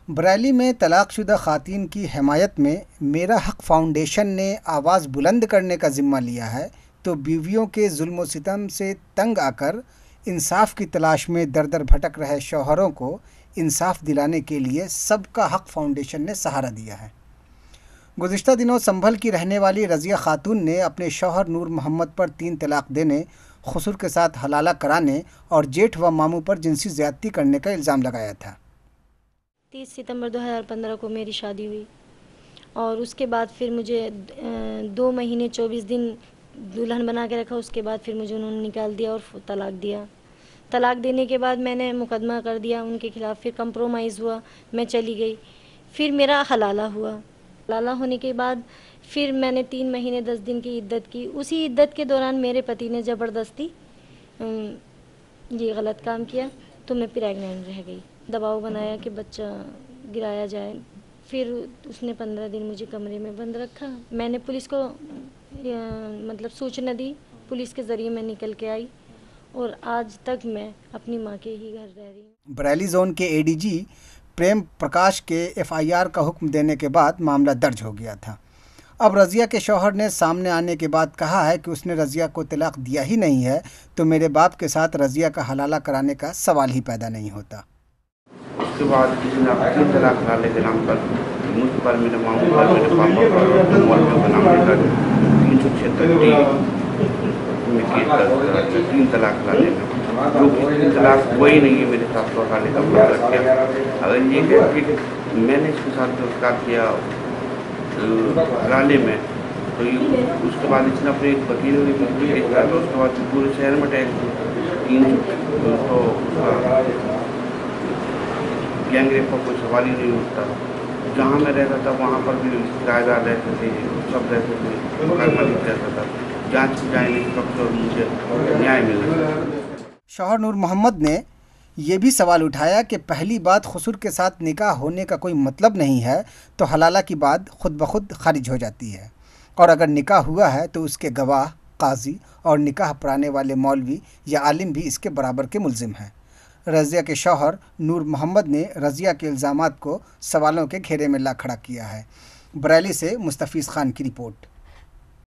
बरेली में तलाकशुदा ख़वातीन की हिमायत में मेरा हक़ फाउंडेशन ने आवाज़ बुलंद करने का ज़िम्मा लिया है, तो बीवियों के जुल्म व सितम से तंग आकर इंसाफ की तलाश में दर दर भटक रहे शौहरों को इंसाफ दिलाने के लिए सबका हक़ फाउंडेशन ने सहारा दिया है। गुज़िश्ता दिनों संभल की रहने वाली रज़िया खातून ने अपने शौहर नूर मोहम्मद पर 3 तलाक देने, खुसूर के साथ हलाला कराने और जेठ व मामू पर जिनसी ज़्यादती करने का इल्ज़ाम लगाया था। 30 सितंबर 2015 को मेरी शादी हुई और उसके बाद फिर मुझे 2 महीने 24 दिन दुल्हन बना के रखा। उसके बाद फिर मुझे उन्होंने निकाल दिया और तलाक दिया। तलाक देने के बाद मैंने मुकदमा कर दिया उनके ख़िलाफ़। फिर कंप्रोमाइज़ हुआ, मैं चली गई। फिर मेरा हलाला हुआ। हलाला होने के बाद फिर मैंने 3 महीने 10 दिन की इद्दत की। उसी इद्दत के दौरान मेरे पति ने ज़बरदस्ती ये गलत काम किया, तो मैं प्रेग्नेंट रह गई। दबाव बनाया कि बच्चा गिराया जाए। फिर उसने 15 दिन मुझे कमरे में बंद रखा। मैंने पुलिस को मतलब सूचना दी। पुलिस के ज़रिए मैं निकल के आई और आज तक मैं अपनी माँ के ही घर रह रही हूँ। बरेली जोन के एडीजी प्रेम प्रकाश के एफआईआर का हुक्म देने के बाद मामला दर्ज हो गया था। अब रज़िया के शौहर ने सामने आने के बाद कहा है कि उसने रज़िया को तलाक दिया ही नहीं है, तो मेरे बाप के साथ रज़िया का हलाला कराने का सवाल ही पैदा नहीं होता। उसके बाद किसी ने 3 तलाक हलाले के नाम पर मुझ पर, मेरे मामू पर, मेरे पापा पर मौलवियों का नाम लेकर 376 में केस दर्ज 3 तलाक हलाले का, जो कि 3 तलाक कोई नहीं है मेरे साथ तो हलाले का मुकदमा किया। अगर ये कह कि मैंने इसके साथ गिरफ्तार किया हलाले में, तो ये उसके बाद इसने अपने एक वकील ने केस कर, उसके बाद पूरे शहर में टैक्स 3 तो गैंग रेप का कोई सवाल ही नहीं उठता। जहाँ मैं रहता था वहाँ पर भी किराएदार रहते थे, सब रहते थे, मकान मालिक रहता था। जाँच की जाए नहीं वक्त और मुझे न्याय मिलना। शौहर नूर मोहम्मद ने ये भी सवाल उठाया कि पहली बात खुसूर के साथ निकाह होने का कोई मतलब नहीं है, तो हलाला की बात खुद ब खुद खारिज हो जाती है, और अगर निकाह हुआ है तो उसके गवाह, काजी और निकाह पढ़ाने वाले मौलवी या आलिम भी इसके बराबर के मुल्ज़िम हैं। रज़िया के शौहर नूर मोहम्मद ने रज़िया के इल्ज़ामात को सवालों के घेरे में ला खड़ा किया है। बरेली से मुस्तफ़ीज़ खान की रिपोर्ट।